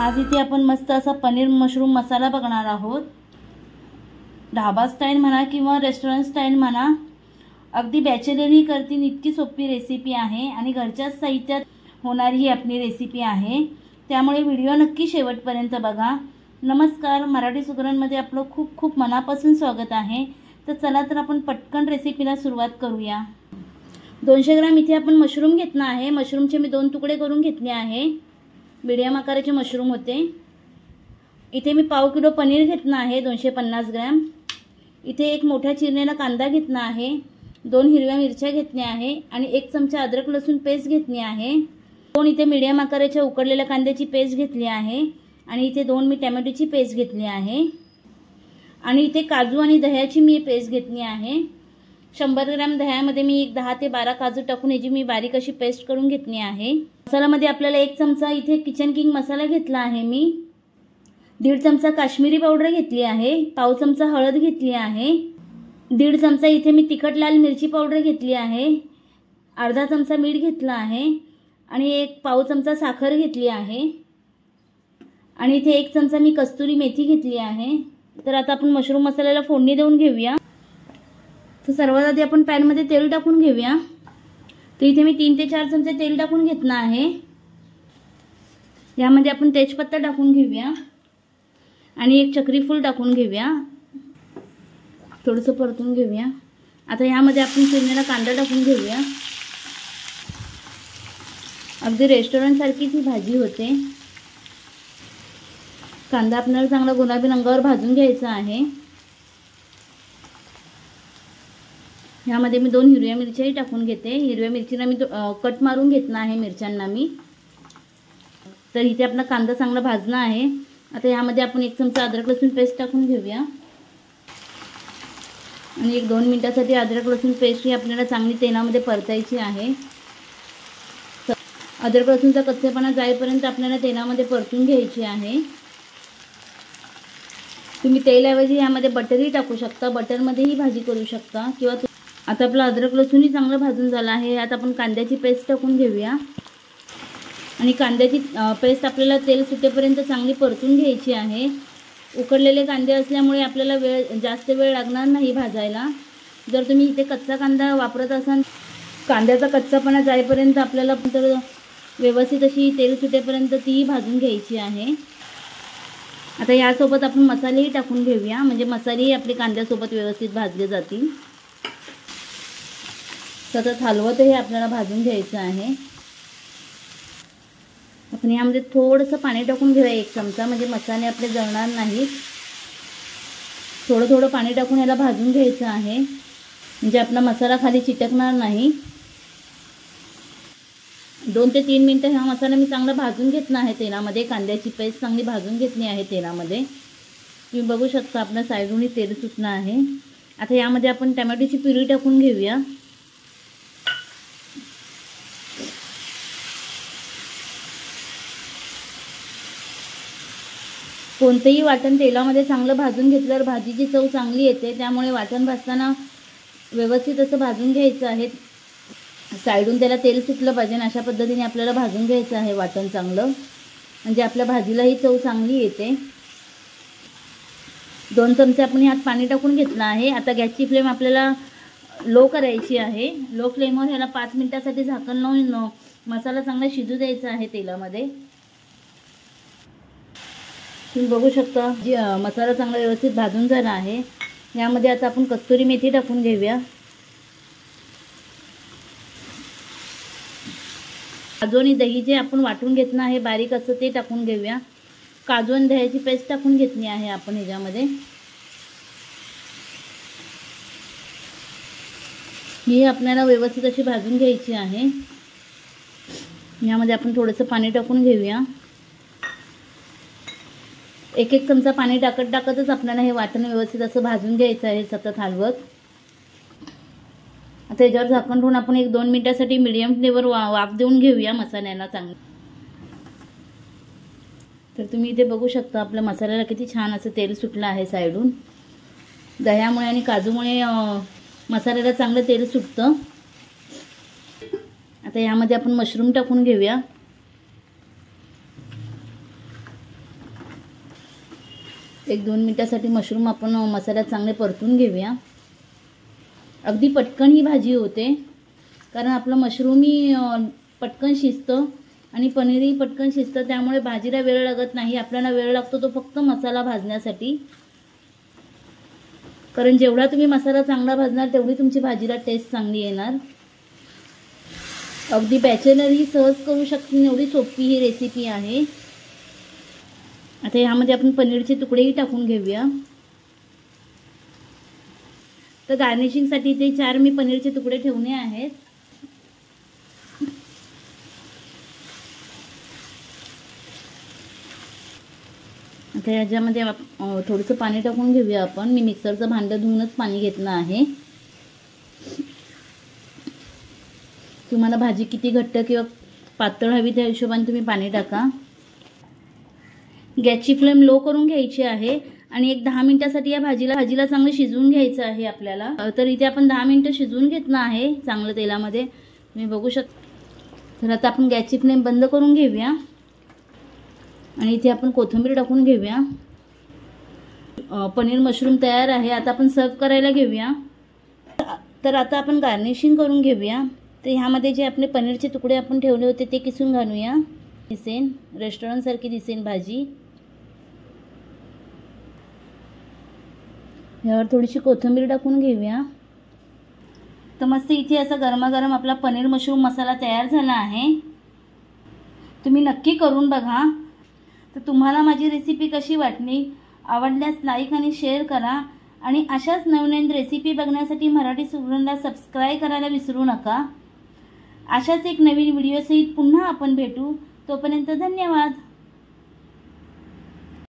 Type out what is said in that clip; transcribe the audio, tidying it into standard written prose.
आज इथे आपण मस्त असा पनीर मशरूम मसाला बघणार आहोत। ढाबा स्टाईल म्हणा किंवा रेस्टॉरंट स्टाईल म्हणा, अगदी बॅचलरही करतील इतकी सोपी रेसिपी आहे आणि घरच्याच साहित्यात होणारी ही आपली रेसिपी आहे। त्यामुळे व्हिडिओ नक्की शेवटपर्यंत बघा। नमस्कार, मराठी सुगरणमध्ये आपलं खूप खूप मनापासून स्वागत आहे। तर चला तर आपण पटकन रेसिपीला सुरुवात करूया। 200 ग्रॅम इथे आपण मशरूम घेतला आहे। मशरूमचे मी 2 तुकडे करून घेतले आहे। मीडियम आकाराचे मशरूम होते। इथे मी पाव किलो पनीर घेतला आहे 250 ग्रॅम। इथे एक मोठा चिरलेला कांदा घेतला आहे, 2 हिरव्या मिरच्या घेतल्या आहे आणि 1 चमचा अद्रक लसूण पेस्ट घेतली आहे। 2 इथे मीडियम आकाराच्या उकडलेल्या कांद्याची पेस्ट घेतली आहे आणि इथे 2 मी टोमॅटोची पेस्ट घेतली आहे आणि इथे काजू आणि दह्याची मी पेस्ट घेतली आहे। 100 ग्रॅम दह्यामध्ये मी 10 ते 12 काजू टाकून याची मी बारीक अशी पेस्ट करून घेतली आहे। मसाल्यामध्ये आपल्याला 1 चमचा इथे किचन किंग मसाला घेतला आहे मी, 1.5 चमचा काश्मीरी पावडर घेतली आहे, पाव चमचा हळद घेतली आहे, 1.5 चमचा इथे मी तिखट लाल मिरची पावडर घेतली आहे, अर्धा चमचा मीठ घेतला आहे आणि 1 पाव चमचा साखर घेतली आहे आणि इथे 1 चमचा मी कस्तुरी मेथी घेतली आहे। तर आता आपण मशरूम मसाल्याला फोडणी देऊन घेऊया। तर सर्वात आधी आपण पॅन मध्ये तेल टाकून घेऊया। तर इथे मी 3 ते 4 चमचे तेल टाकून घेतला आहे। यामध्ये आपण तेजपत्ता टाकून घेऊया आणि 1 चक्री फूल टाकून घेऊया, थोडंसं परतून घेऊया। आता यामध्ये आपण चिरलेला कांदा टाकून घेऊया। अगदी रेस्टॉरंट सारखीच ही भाजी होते। कांदा आपल्याला चांगला गुलाबी रंगावर भाजून घ्यायचा आहे। यामध्ये मी 2 हिरव्या मिरच्याही टाकून घेते। हिरव्या मिरचीला मी कट मारून घेतला आहे मिरच्यांना मी। तर इथे आपला कांदा चांगला भाजला आहे। आता यामध्ये आपण 1 चमचा अद्रक लसूण पेस्ट टाकून घेऊया आणि 1-2 मिनिटांसाठी अद्रक लसूण पेस्ट ही आपल्याला चांगली तेलामध्ये परतायची आहे। अद्रक लसूणचा कच्चेपणा जाईपर्यंत आपल्याला तेलामध्ये परतून घ्यायची आहे। तुम्ही तेलाऐवजी यामध्ये बटरही टाकू शकता, बटरमध्ये ही भाजी करू शकता किंवा आता आपला अद्रक लसूणही चांगलं भाजून झाला आहे। आता आपण कांद्याची पेस्ट टाकून घेऊया आणि कांद्याची पेस्ट आपल्याला तेल सुटेपर्यंत चांगली परतून घ्यायची आहे। उकडलेले कांदे असल्यामुळे आपल्याला जास्त वेळ लागणार नाही भाजायला। जर तुम्ही इथे कच्चा कांदा वापरत असाल, कांद्याचा कच्चापणा जाईपर्यंत आपल्याला तर व्यवस्थित अशी तेल सुटेपर्यंत तीही भाजून घ्यायची आहे। आता यासोबत आपण मसालेही टाकून घेऊया, म्हणजे मसालेही आपले कांद्यासोबत व्यवस्थित भाजले जातील। सतत हलवतही आपल्याला भाजून घ्यायचं आहे। आपण यामध्ये थोडंसं पाणी टाकून घेऊया 1 चमचा, म्हणजे मसाले आपले जळणार नाहीत। थोडं थोडं पाणी टाकून याला भाजून घ्यायचं आहे, म्हणजे आपला मसाला खाली चिटकणार नाही। 2 ते 3 मिनिटं हा मसाला मी चांगला भाजून घेतला आहे तेलामध्ये। कांद्याची पेस्ट चांगली भाजून घेतली आहे तेलामध्ये। तुम्ही बघू शकता आपल्या साईडूनही तेल सुटलं आहे। आता यामध्ये आपण टोमॅटोची प्युरी टाकून घेऊया। कोणतेही वाटण तेलामध्ये चांगलं भाजून घेतल्यावर भाजीची चव चांगली येते। त्यामुळे वाटण भाजताना व्यवस्थित असं भाजून घ्यायचं आहे। साईडून त्याला तेल सुटलं पाहिजे, अशा पद्धतीने आपल्याला भाजून घ्यायचं आहे वाटण चांगलं, म्हणजे आपल्या भाजीलाही चव चांगली येते। 2 चमचे आपण यात पाणी टाकून घेतलं आहे। आता गॅसची फ्लेम आपल्याला लो करायची आहे। लो फ्लेमवर ह्याला 5 मिनिटांसाठी झाकण लावून मसाला चांगला शिजू द्यायचा आहे तेलामध्ये। तुम्ही बघू शकता मसाला चांगला व्यवस्थित भाजून झाला आहे। यामध्ये आता आपण कस्तुरी मेथी टाकून घेऊया। काजू आणि दही जे आपण वाटून घेतलं आहे बारीक असं ते टाकून घेऊया। काजू आणि दह्याची पेस्ट टाकून घेतली आहे आपण ह्याच्यामध्ये। ही आपल्याला व्यवस्थित अशी भाजून घ्यायची आहे। यामध्ये आपण थोडंसं पाणी टाकून घेऊया। 1-1 चमचा पाणी टाकतच आपल्याला हे वाटण व्यवस्थित असं भाजून घ्यायचं आहे सतत हलवत। आता याच्यावर झाकण ठेवून आपण 1-2 मिनिटांसाठी मीडियम फ्लेवर वाफ देऊन घेऊया मसाल्याला चांगलं। तर तुम्ही इथे बघू शकता आपल्या मसाल्याला किती छान असं तेल सुटलं आहे साईडून। दह्यामुळे आणि काजूमुळे मसाल्याला चांगलं तेल सुटतं। आता यामध्ये आपण मशरूम टाकून घेऊया। 1-2 मिनिटासाठी मशरूम आपण मसाल्यात चांगले परतून घेऊया। अगदी पटकन ही भाजी होते, कारण आपलं मशरूमही पटकन शिजतं आणि पनीरही पटकन शिजतं, त्यामुळे भाजीला वेळ लागत नाही। आपल्याला वेळ लागतो तो फक्त मसाला भाजण्यासाठी, कारण जेवढा तुम्ही मसाला चांगला भाजणार तेवढी तुमची भाजीला टेस्ट चांगली येणार। अगदी बॅचलरही सहज करू शकतील, एवढी सोपी ही रेसिपी आहे। आता यामध्ये आपण पनीरचे तुकडेही टाकून घेऊया। तर गार्निशिंगसाठी इथे 4 मी पनीरचे तुकडे ठेवणे आहेत। आता याच्यामध्ये थोडंसं पाणी टाकून घेऊया आपण। मी मिक्सरचं भांडं धुवूनच पाणी घेतलं आहे। तुम्हाला भाजी किती घट्ट किंवा पातळ हवी त्या हिशोबाने तुम्ही पाणी टाका। गॅसची फ्लेम लो करून घ्यायची आहे आणि एक 10 मिनिटासाठी या भाजीला चांगलं शिजवून घ्यायचं आहे आपल्याला। तर इथे आपण 10 मिनिटं शिजवून घेतलं आहे चांगलं तेलामध्ये, तुम्ही बघू शकता। तर आता आपण गॅसची फ्लेम बंद करून घेऊया आणि इथे आपण कोथिंबीर टाकून घेऊया। पनीर मशरूम तयार आहे। आता आपण सर्व करायला घेऊया। तर आता आपण गार्निशिंग करून घेऊया। तर ह्यामध्ये जे आपले पनीरचे तुकडे आपण ठेवले होते ते किसून घालूया। दिसेन रेस्टॉरंट सारखी दिसेन भाजी। यावर थोडीशी कोथिंबीर टाकून घेऊया। तर मस्त इथे असा गरमागरम आपला पनीर मशरूम मसाला तयार झाला आहे। तुम्ही नक्की करून बघा। तर तुम्हाला माझी रेसिपी कशी वाटली, आवडल्यास लाईक आणि शेअर करा आणि अशाच नवीन रेसिपी बघण्यासाठी मराठी सुगरणला सबस्क्राईब करायला विसरू नका। अशाच एक नवीन व्हिडिओसहित पुन्हा आपण भेटू। तोपर्यंत धन्यवाद।